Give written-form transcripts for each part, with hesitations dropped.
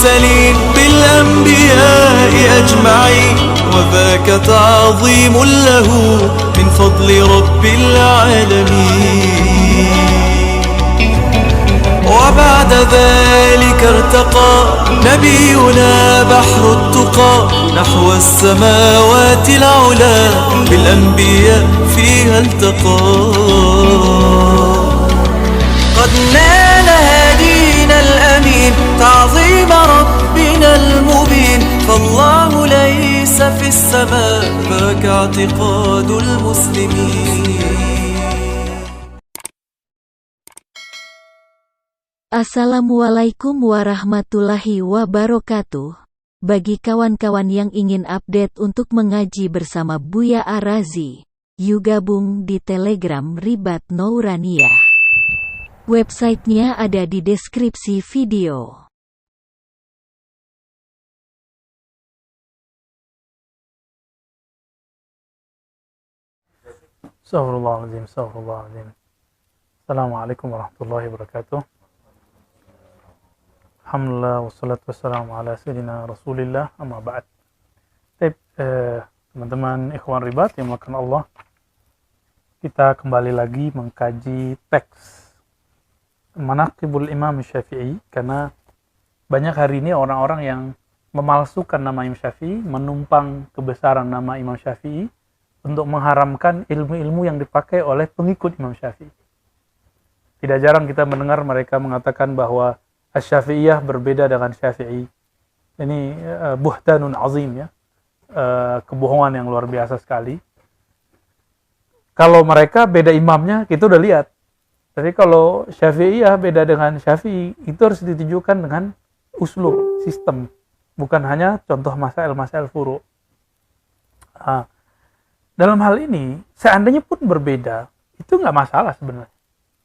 المرسلين بالأنبياء أجمعين وذاك تعظيم له من فضل رب العالمين. وبعد ذلك ارتقى نبينا بحر التقى نحو السماوات العلا بالأنبياء فيها التقى. قد نال هدينا الأمين تعظيم ربنا المبين فالله ليس في السماء ذاك اعتقاد المسلمين. Assalamualaikum warahmatullahi wabarakatuh. Bagi kawan-kawan yang ingin update untuk mengaji bersama Buya Ar-Razi, yuk gabung di Telegram Ribat Nouraniyah. Websitenya ada di deskripsi video. Astagfirullahaladzim. Assalamualaikum warahmatullahi wabarakatuh. Alhamdulillah wassalatu wassalamu ala sayyidina Rasulillah amma ba'd. Teman-teman ikhwan ribat yang melakukan Allah, kita kembali lagi mengkaji teks Manaqibul Imam Syafi'i, karena banyak hari ini orang-orang yang memalsukan nama Imam Syafi'i, menumpang kebesaran nama Imam Syafi'i untuk mengharamkan ilmu-ilmu yang dipakai oleh pengikut Imam Syafi'i. Tidak jarang kita mendengar mereka mengatakan bahwa Asy-Syafi'iyah berbeda dengan Syafi'i. Ini buhtanun azim, ya, kebohongan yang luar biasa sekali. Kalau mereka beda imamnya, kita udah lihat. Tapi kalau Syafi'iyah beda dengan Syafi'i, itu harus ditujukan dengan uslub, sistem. Bukan hanya contoh masail-masail furu'. Dalam hal ini, seandainya pun berbeda, itu nggak masalah sebenarnya.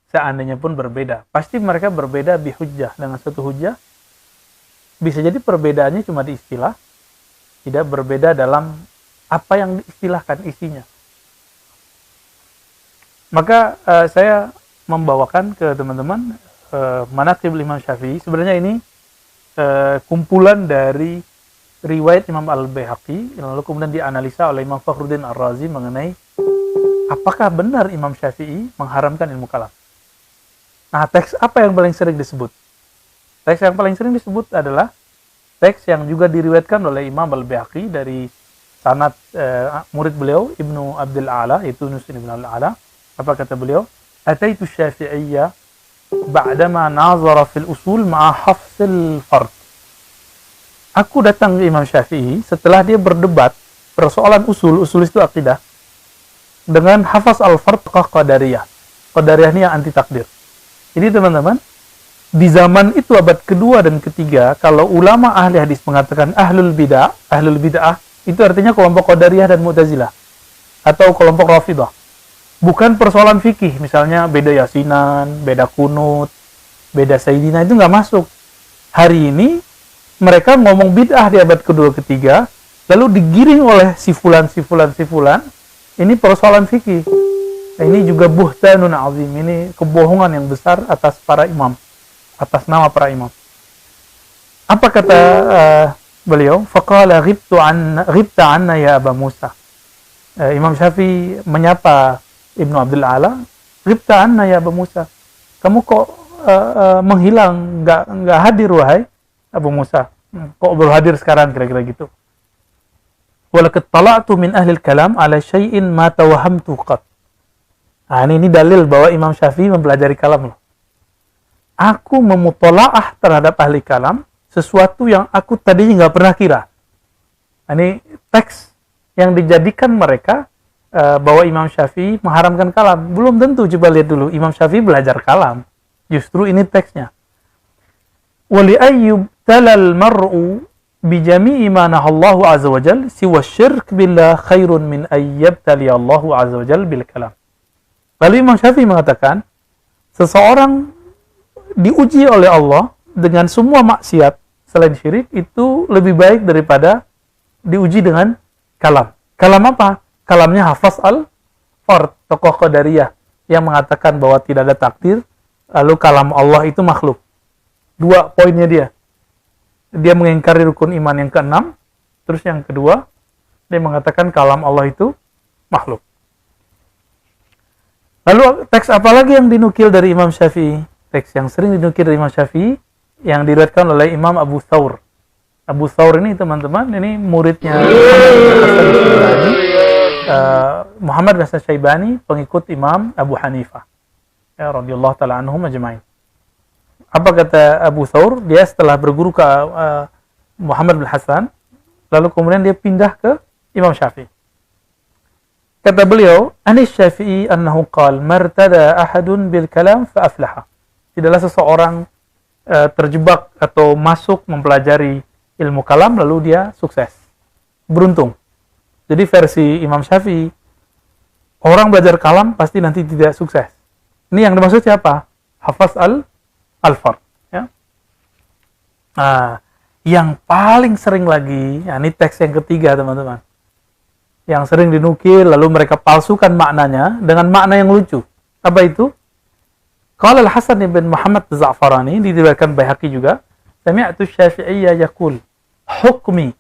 Seandainya pun berbeda, pasti mereka berbeda bihujjah, dengan satu hujjah. Bisa jadi perbedaannya cuma di istilah, tidak berbeda dalam apa yang diistilahkan isinya. Maka saya membawakan ke teman-teman Manaqibul Imam Syafi'i. Sebenarnya ini kumpulan dari riwayat Imam Al-Baihaqi, lalu kemudian dianalisa oleh Imam Fakhruddin Ar-Razi mengenai apakah benar Imam Syafi'i mengharamkan ilmu kalam. Nah, teks apa yang paling sering disebut? Teks yang paling sering disebut adalah teks yang juga diriwayatkan oleh Imam Al-Baihaqi dari sanad murid beliau Ibnu Abdul A'la, yaitu Yunus bin Abdul A'la. Apa kata beliau? Ataitu Syafi'iyya ba'dama nazara fil usul ma'a hafzil fard. Aku datang ke Imam Syafi'i setelah dia berdebat persoalan usul itu akidah, dengan hafaz al-fard qadariyah. Qadariyah ini yang anti takdir. Jadi teman-teman, di zaman itu abad kedua dan ketiga, kalau ulama ahli hadis mengatakan ahlul bid'ah itu artinya kelompok Qadariyah dan Mu'tazilah atau kelompok Rafidah. Bukan persoalan fikih, misalnya beda yasinan, beda kunut, beda sayyidina, itu nggak masuk. Hari ini mereka ngomong bid'ah di abad kedua ketiga, lalu digiring oleh si fulan, ini persoalan fikih. Nah, ini juga buhtanun azim, ini kebohongan yang besar atas para imam, atas nama para imam. Apa kata beliau? Faqala ghibta anna ya Aba Musa. Imam Syafi'i menyapa Ibnu Abdul A'la, ghibta anna ya Aba Musa. Kamu kok menghilang, nggak hadir wahai Abu Musa. Kok baru hadir sekarang, kira-kira gitu. Walaqad tala'tu min ahli al-kalam ala syai'in ma tawahamtu qat. Nah, ini dalil bahwa Imam Syafi'i mempelajari kalam loh. Aku memutola'ah terhadap ahli kalam sesuatu yang aku tadinya nggak pernah kira. Nah, ini teks yang dijadikan mereka bahwa Imam Syafi'i mengharamkan kalam. Belum tentu, coba lihat dulu. Imam Syafi'i belajar kalam. Justru ini teksnya. Wali ayyub talal mar'u bijami'i ma nahallahu azza wa jal siwa syirk billah khairun min ayyabtali Allahu azza wa jal bil kalam. Lalu Imam Syafi'i mengatakan, seseorang diuji oleh Allah dengan semua maksiat selain syirik itu lebih baik daripada diuji dengan kalam. Kalam apa? Kalamnya Hafaz al-Fard, tokoh Qadariyah, yang mengatakan bahwa tidak ada takdir, lalu kalam Allah itu makhluk. Dua poinnya dia. dia mengingkari rukun iman yang keenam. Terus yang kedua, dia mengatakan kalam Allah itu makhluk. Lalu teks apa lagi yang dinukil dari Imam Syafi'i? Teks yang sering dinukil dari Imam Syafi'i yang diriwayatkan oleh Imam Abu Thawr. Abu Thawr ini teman-teman, ini muridnya Muhammad bin Hasan Syaibani, pengikut Imam Abu Hanifah. Ya, radhiyallahu ta'ala anhum ajma'in. Apa kata Abu Thawr? Dia setelah berguru ke Muhammad bin Hasan, lalu kemudian dia pindah ke Imam Syafi'i. Kata beliau, Anis Syafi'i annahu qal martada ahadun bil kalam fa aflaha. Tidaklah seseorang terjebak atau masuk mempelajari ilmu kalam lalu dia sukses. Beruntung. Jadi versi Imam Syafi'i, orang belajar kalam pasti nanti tidak sukses. Ini yang dimaksud siapa? Hafaz al-Fard. Ya. Nah, yang paling sering lagi, ya, ini teks yang ketiga teman-teman. Yang sering dinukil, lalu mereka palsukan maknanya dengan makna yang lucu. Apa itu? Qala Al-Hasan bin Muhammad Az-Za'farani, diriwayatkan Baihaqi juga, sami'tu Syafi'iyya yaqul, hukmi.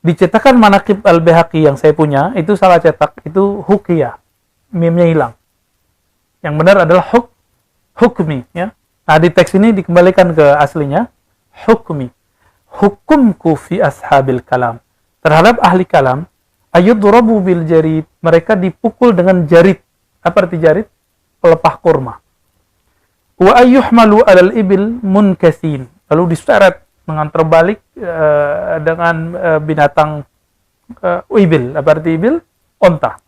Dicetakan Manaqib Al-Baihaqi yang saya punya, itu salah cetak, itu hukiyah. Mimnya hilang. Yang benar adalah hukmi. Ya. Nah, di teks ini dikembalikan ke aslinya, hukmi. Hukumku fi ashabil kalam. Terhadap ahli kalam, ayudrabu bil jarid. Mereka dipukul dengan jarid. Apa arti jarid? Pelepah kurma. Wa ayyuhmalu alal ibil munkasin. Lalu diseret dengan terbalik dengan binatang ibil. Apa arti ibil? Onta.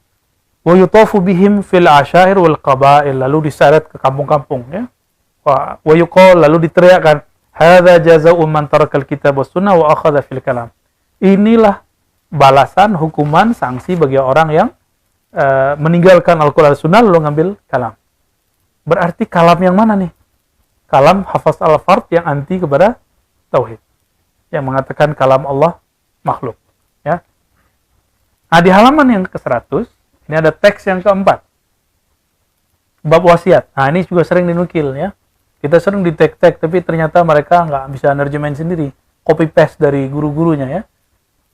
Wa yutafu bihim fil ashair wal qabail. Lalu diseret ke kampung-kampung. Ya. Wa yuqal, lalu diteriakkan, hadza jazaa'u man tarakal kitab was sunnah wa akhadha fil kalam. Inilah balasan, hukuman, sanksi bagi orang yang meninggalkan Al-Quran Sunnah lalu ngambil kalam. Berarti kalam yang mana nih? Kalam Hafaz al-Fard yang anti kepada tauhid, yang mengatakan kalam Allah makhluk. Ya. Nah, di halaman yang ke-100 ini ada teks yang keempat, bab wasiat. Nah, ini juga sering dinukil ya. Kita sering di tag-tag, tapi ternyata mereka nggak bisa nerjemahin sendiri, copy paste dari guru-gurunya ya.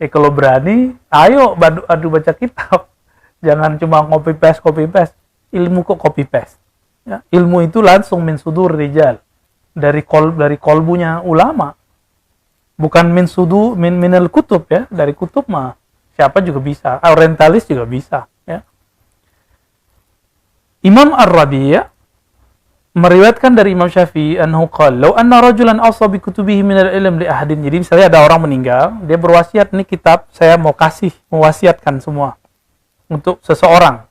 Kalau berani, ayo adu baca kitab. Jangan cuma copy paste. Ilmu kok copy paste. Ya, ilmu itu langsung min sudur rijal, dari kolbunya ulama. Bukan minal kutub ya, dari kutub mah siapa juga bisa. Orientalis juga bisa ya. Imam Ar-Rabi' meriwayatkan dari Imam Syafi'i annahu qala law anna rajulan awsa bi kutubihi min al-ilm li ahadin. Jadi misalnya ada orang meninggal, dia berwasiat, ini kitab saya mau mewasiatkan semua untuk seseorang.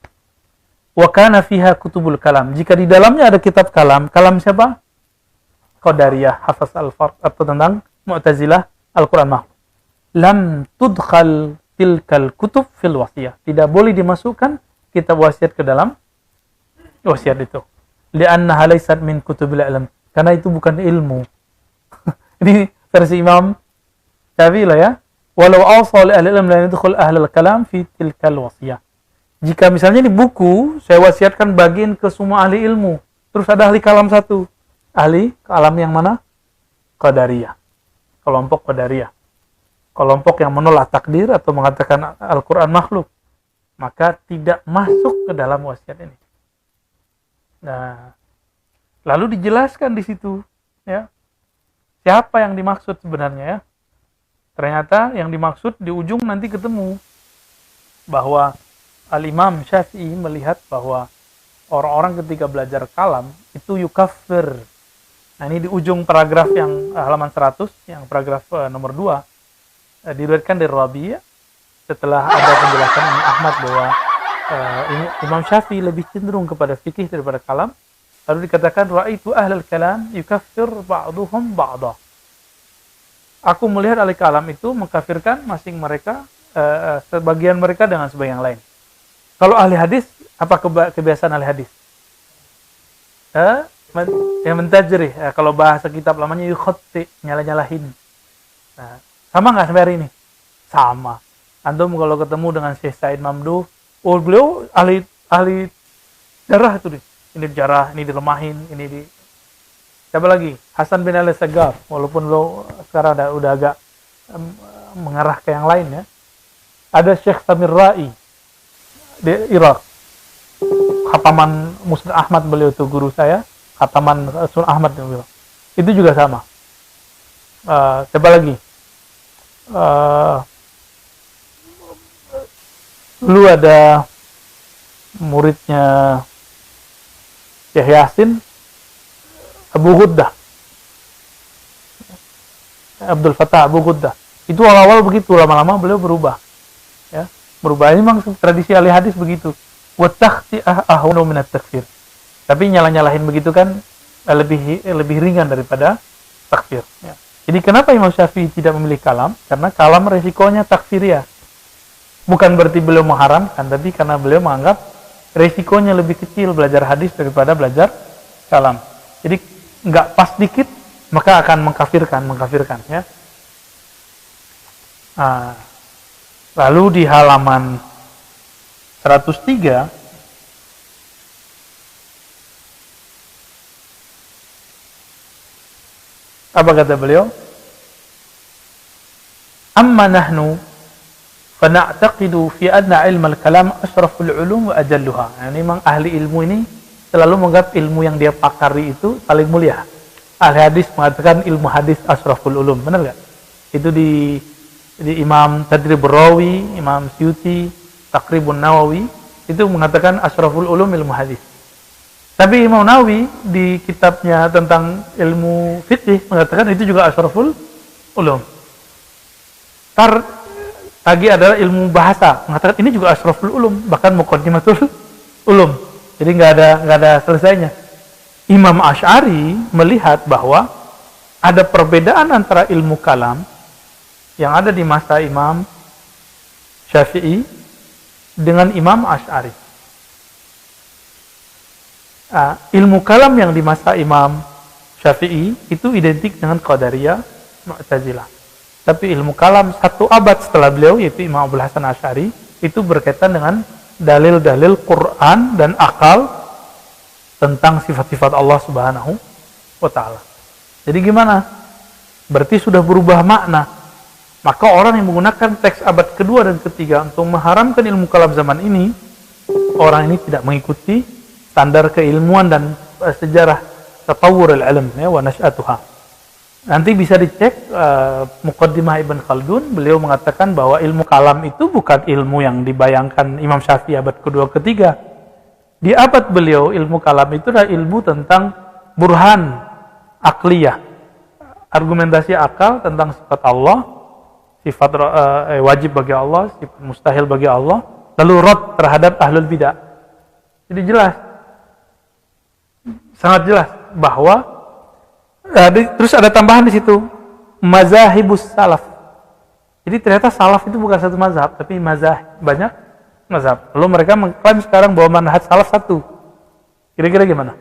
Wa kana fiha kutubul kalam. Jika di dalamnya ada kitab kalam siapa? Qadariyah, Hafaz al-Fard, atau tentang Mu'tazilah Al-Quran makhluk. Lam tudkhal tilkal kutub fil wasiyah. Tidak boleh dimasukkan kitab wasiat ke dalam wasiat itu. Li'annaha laysat min kutubil ilm. Karena itu bukan ilmu. Ini versi Imam Syafi'i lah ya. Walau awsa li ahli ilm la yadkhul ahlul kalam fi tilkal wasiyah. Jika misalnya di buku saya wasiatkan bagian ke semua ahli ilmu, terus ada ahli kalam satu, ahli kalam yang mana? Qadariyah, kelompok Qadariyah, kelompok yang menolak takdir atau mengatakan Al-Quran makhluk, maka tidak masuk ke dalam wasiat ini. Nah, lalu dijelaskan di situ, ya, siapa yang dimaksud sebenarnya ya? Ternyata yang dimaksud di ujung nanti ketemu bahwa Al-Imam Syafi'i melihat bahwa orang-orang ketika belajar kalam itu yukaffir. Nah, ini di ujung paragraf yang halaman 100, yang paragraf nomor 2, diriwayatkan dari Rabi' setelah ada penjelasan Imam Ahmad bahwa Imam Syafi'i lebih cenderung kepada fikih daripada kalam. Lalu dikatakan ra'aitu ahlul kalam yukaffir ba'duhum ba'dah. Aku melihat ahli kalam itu mengkafirkan masing mereka, sebagian mereka dengan sebagian lain. Kalau ahli hadis, apa kebiasaan ahli hadis? Yang mentajrih. Kalau bahasa kitab lamanya yukhatti, nyalah-nyalahin. Nah, sama nggak sampai hari ini? Sama. Antum kalau ketemu dengan Syekh Said Mamduh, beliau ahli jarah itu nih. Ini jarah, ini dilemahin, ini di Siapa lagi? Hasan bin Ali Segaf. Walaupun lo sekarang udah agak mengarah ke yang lain ya. Ada Syekh Samir Ra'i di Irak. Khataman Musnad Ahmad beliau itu guru saya. Khataman Rasul Ahmad beliau. Itu juga sama. Siapa lagi? Dulu ada muridnya Syekh Yasin, Abu Ghuddah, Abdul Fattah Abu Ghuddah. Itu awal-awal begitu, lama-lama beliau berubah. Ya, berubah. Ini memang tradisi ahli hadis begitu. Wa takhti'ah ahwanu min at-takfir. Tapi nyalah-nyalahin begitu kan lebih ringan daripada takfir. Ya. Jadi kenapa Imam Syafi'i tidak memilih kalam? Karena kalam resikonya takfiriyah. Bukan berarti beliau mengharamkan, tapi karena beliau menganggap resikonya lebih kecil belajar hadis daripada belajar kalam. Jadi nggak pas dikit, maka akan mengkafirkan ya. Lalu di halaman 103 apa kata beliau? Amma nahnu fana'taqidu fi anna ilm al-kalam ashraful ulum wa ajalluha. Ini memang ahli ilmu ini selalu menganggap ilmu yang dia pakari itu paling mulia. Ahli hadis mengatakan ilmu hadis ashraful ulum, benar enggak? Itu di Imam Tadribur Rawi, Imam Suyuti, Taqribun Nawawi itu mengatakan ashraful ulum ilmu hadis. Tapi Imam Nawawi di kitabnya tentang ilmu fiqh mengatakan itu juga asyraful ulum. Lagi adalah ilmu bahasa mengatakan ini juga asyraful ulum, bahkan muqaddimatul ulum. Jadi nggak ada selesainya. Imam Asy'ari melihat bahwa ada perbedaan antara ilmu kalam yang ada di masa Imam Syafi'i dengan Imam Asy'ari. Ilmu kalam yang di masa Imam Syafi'i itu identik dengan Qadariyah, Mu'tazilah. Tapi ilmu kalam 1 abad setelah beliau, yaitu Imam Abul Hasan Asy'ari, itu berkaitan dengan dalil-dalil Quran dan akal tentang sifat-sifat Allah Subhanahu wa Ta'ala. Jadi gimana? Berarti sudah berubah makna. Maka orang yang menggunakan teks abad kedua dan ketiga untuk mengharamkan ilmu kalam zaman ini, orang ini tidak mengikuti standar keilmuan dan sejarah tatawur al-ilm ya, wa nash'atuha. Nanti bisa dicek Muqaddimah Ibn Khaldun, beliau mengatakan bahwa ilmu kalam itu bukan ilmu yang dibayangkan Imam Syafi'i abad kedua ketiga. Di abad beliau ilmu kalam itu adalah ilmu tentang burhan akliyah, argumentasi akal tentang sifat Allah, sifat wajib bagi Allah, sifat mustahil bagi Allah, lalu rad terhadap ahlul bidah. Jadi jelas, sangat jelas bahwa terus ada tambahan di situ mazahibus salaf. Jadi ternyata salaf itu bukan satu mazhab, tapi banyak mazhab. Lalu mereka mengklaim sekarang bahwa manhaj salaf satu. Kira-kira gimana?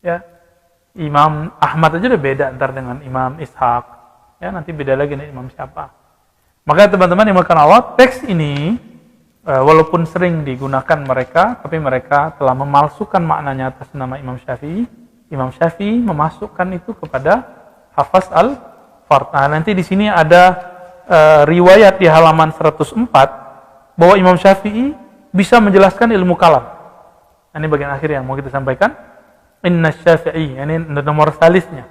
Ya, Imam Ahmad aja udah beda antar dengan Imam Ishaq. Ya, nanti beda lagi nih Imam siapa. Maka teman-teman yang makan Allah, teks ini walaupun sering digunakan mereka, tapi mereka telah memalsukan maknanya atas nama Imam Syafi'i. Imam Syafi'i memasukkan itu kepada Hafaz al-Fard. Nah, nanti di sini ada riwayat di halaman 104 bahwa Imam Syafi'i bisa menjelaskan ilmu kalam. Nah, ini bagian akhir yang mau kita sampaikan. Inna Syafi'i, ini nomor salisnya.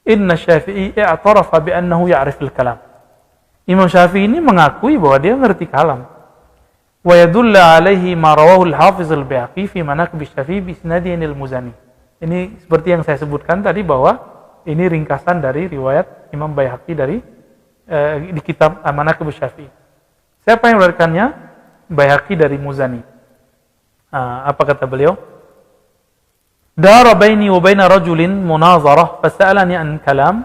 Inna Syafi'i i'tarafa bi annahu ya'riful kalam. Imam Syafi'i ini mengakui bahwa dia ngerti kalam. Wa yadulla alaihi ma rawahu al-Hafiz al-Baihaqi fi manaqib Syafi'i bi isnadihi al-Muzani. Ini seperti yang saya sebutkan tadi bahwa ini ringkasan dari riwayat Imam Baihaqi dari di kitab Manaqib Syafi'i. Siapa yang meriwayatkannya? Baihaqi dari Muzani. Apa kata beliau? Dara baini wa baina rajulin munazarah fas'alani an kalam.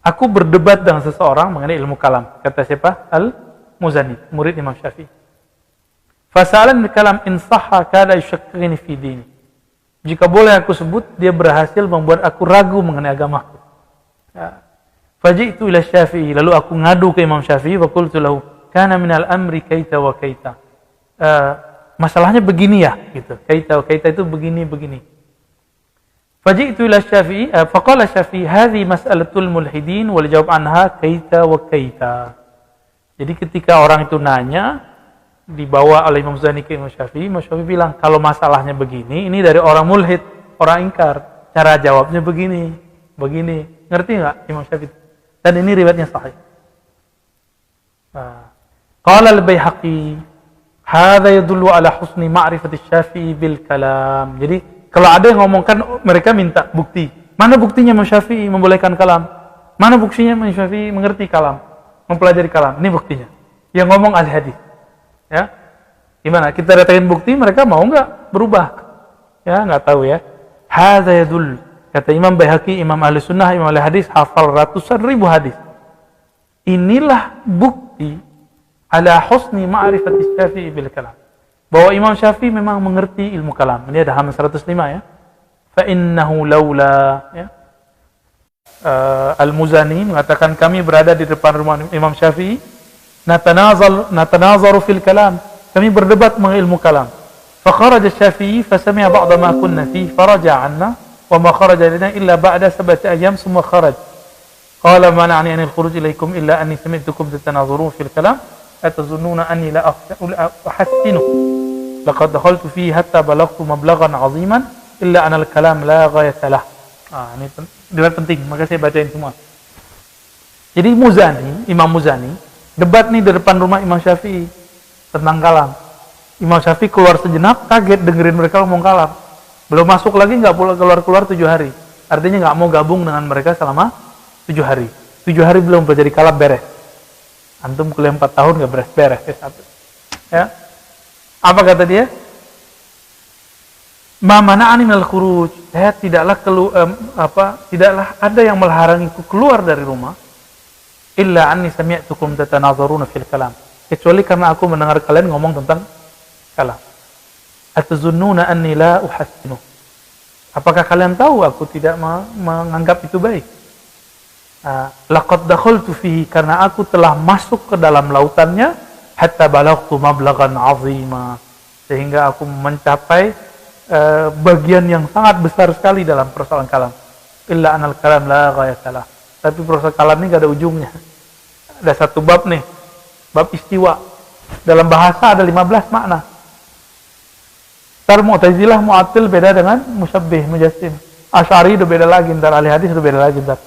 Aku berdebat dengan seseorang mengenai ilmu kalam. Kata siapa? Al-Muzani, murid Imam Syafi'i. Fas'alani kalam in sahha kada yushakkini fi dini. Jika boleh aku sebut, dia berhasil membuat aku ragu mengenai agamaku. Ya. Faji'tu ila Syafi'i, lalu aku ngadu ke Imam Syafi'i, wa qultu lahu, kana minal amri kaita wa kaita. Masalahnya begini ya, gitu. Kaita wa kaita itu begini. Faji'tu ila Syafi'i, faqala Syafi'i, hadhi mas'alatul mulhidin wal jawab anha kaita wa kaita. Jadi ketika orang itu nanya, dibawa oleh Imam Muzani ke Imam Syafi'i bilang, kalau masalahnya begini, ini dari orang mulhid, orang ingkar. Cara jawabnya begini. Ngerti nggak Imam Syafi'i? Dan ini riwayatnya sahih. Qala al-Baihaqi, hadza yadullu ala husni ma'rifati Syafi'i bil kalam. Jadi kalau ada yang ngomongkan, mereka minta bukti. Mana buktinya Imam Syafi'i membolehkan kalam? Mana buktinya Imam Syafi'i mengerti kalam? Mempelajari kalam. Ini buktinya. Yang ngomong ahli hadis. Ya. Gimana? Kita datangin bukti, mereka mau nggak berubah? Ya, nggak tahu ya. Hadza yadul. Kata Imam Baihaqi, Imam Ahli Sunnah, Imam Ahli Hadis, hafal ratusan ribu hadis. Inilah bukti ala husni ma'rifati Syafi'i bil kalam. Bahwa Imam Syafi'i memang mengerti ilmu kalam. Ini ada halaman 105 ya. Fa innahu laula ya. Al-Muzani mengatakan kami berada di depan rumah Imam Syafi'i, natanazaru fil kalam. Kami berdebat mengenai ilmu kalam. Fa kharaja Syafi'i fa sami'a ba'da ma kunna fi faraja 'anna wa ma kharaja lana illa ba'da 7 ayyam thumma kharaj. Qala mana'ani an al-khuruj ilaykum illa anni sami'tukum tatanazurun fil kalam atazunnuna anni la ahassinu. Laqad dakhaltu fihi hatta balagtu mablaghan 'aziman illa anal kalam la ghayata lah. Ini penting, maka saya bacain semua. Jadi Imam Muzani debat nih di depan rumah Imam Syafi'i tentang kalam. Imam Syafi'i keluar sejenak, kaget dengerin mereka ngomong kalam. Belum masuk lagi, nggak pula keluar 7 hari. Artinya nggak mau gabung dengan mereka selama 7 hari. 7 hari belum belajar kalam beres. Antum kuliah 4 tahun nggak beres-beres ya. Apa kata dia? Ma mana'ani minal khuruj. Tidaklah ada yang menghalangiku keluar dari rumah illa anni sami'tukum tatanazaruna fil kalam. Kecuali karena aku mendengar kalian ngomong tentang kalam. Atazunnuna anni la uhassinu. Apakah kalian tahu aku tidak menganggap itu baik? Laqad dakhaltu fihi, karena aku telah masuk ke dalam lautannya, hatta balagtu mablaghan 'azima, sehingga aku mencapai bagian yang sangat besar sekali dalam persoalan kalam. Illa anal kalam la ghayatalah. Tapi persoalan kalam ini gak ada ujungnya. Ada satu bab nih, bab istiwa. Dalam bahasa ada 15 makna. Ntar Mu'tazilah, Mu'attil beda dengan Musyabbih, Mujassim. Asy'ari udah beda lagi, ntar ahli hadis udah beda lagi ntar.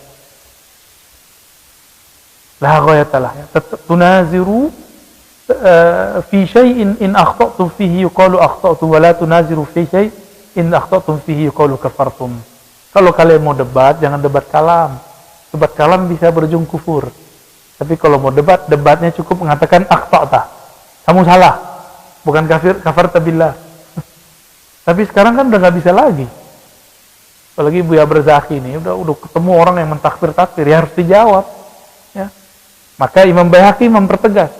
La ghayatalah. Tunaziru fi syai'in in akhta'tum fihi yuqalu akhta'tu wa la tunaziru fi syai'in akhta'tum fihi yuqalu kafartum. Kalau kalian mau debat, jangan debat kalam. Debat kalam bisa berujung kufur. Tapi kalau mau debatnya cukup mengatakan akhta'ta. Kamu salah. Bukan kafir, kafarta billah. Tapi sekarang kan udah nggak bisa lagi. Apalagi Buya Barzakhi ini udah ketemu orang yang mentakfir-takfir, ya harus dijawab. Ya. Maka Imam Baihaqi mempertegas.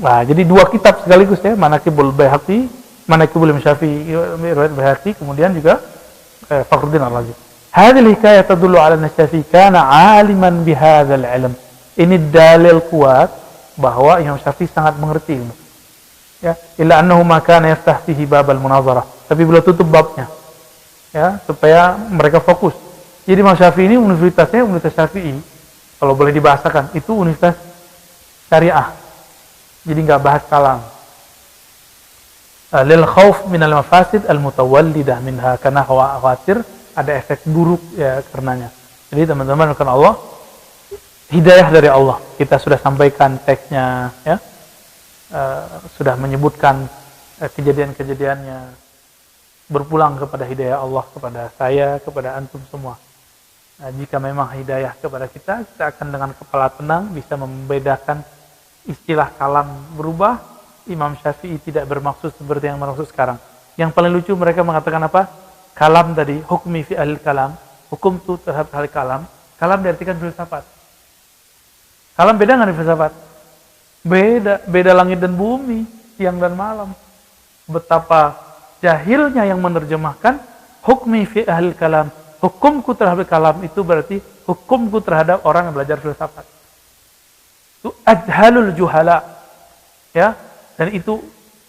Nah, jadi 2 kitab sekaligus ya, Manaqibul Baihaqi, Manaqibul Imam Syafi'i, riwayat Baihaqi, kemudian juga Fakhruddin Ar-Razi. Hadhihi hikayah tadullu ala anna Syafi'i kana 'aliman bihadzal 'ilm. Ini dalil kuat bahwa Imam Syafi'i sangat mengerti ilmu. Ya, illa annahu ma kana yaftah fihi babal munazarah. Tapi beliau tutup babnya. Ya, supaya mereka fokus. Jadi Imam Syafi'i ini universitasnya Universitas Syafi'i. Kalau boleh dibahasakan, itu universitas syariah. Jadi nggak bahas kalam. Lil khauf minal mafasid al mutawallidah minha, karena khawatir ada efek buruk ya karenanya. Jadi teman-teman, karena Allah hidayah dari Allah. Kita sudah sampaikan teksnya ya. Sudah menyebutkan kejadian-kejadiannya. Berpulang kepada hidayah Allah, kepada saya, kepada antum semua. Jika memang hidayah kepada kita akan dengan kepala tenang bisa membedakan istilah kalam berubah. Imam Syafi'i tidak bermaksud seperti yang bermaksud sekarang. Yang paling lucu mereka mengatakan apa? Kalam tadi, hukmi fi ahli kalam, hukum tu terhadap ahli kalam. Kalam diartikan filsafat. Kalam beda nggak nih filsafat? Beda langit dan bumi, siang dan malam. Betapa jahilnya yang menerjemahkan hukmi fi ahli kalam. Hukumku terhadap kalam itu berarti hukumku terhadap orang yang belajar filsafat. Itu ajhalul juhala. Ya, dan itu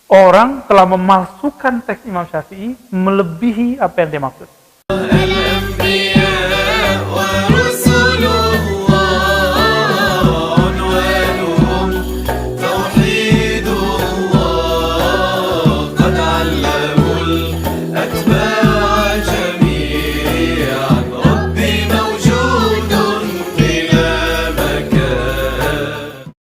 orang telah memalsukan teks Imam Syafi'i melebihi apa yang dia maksud.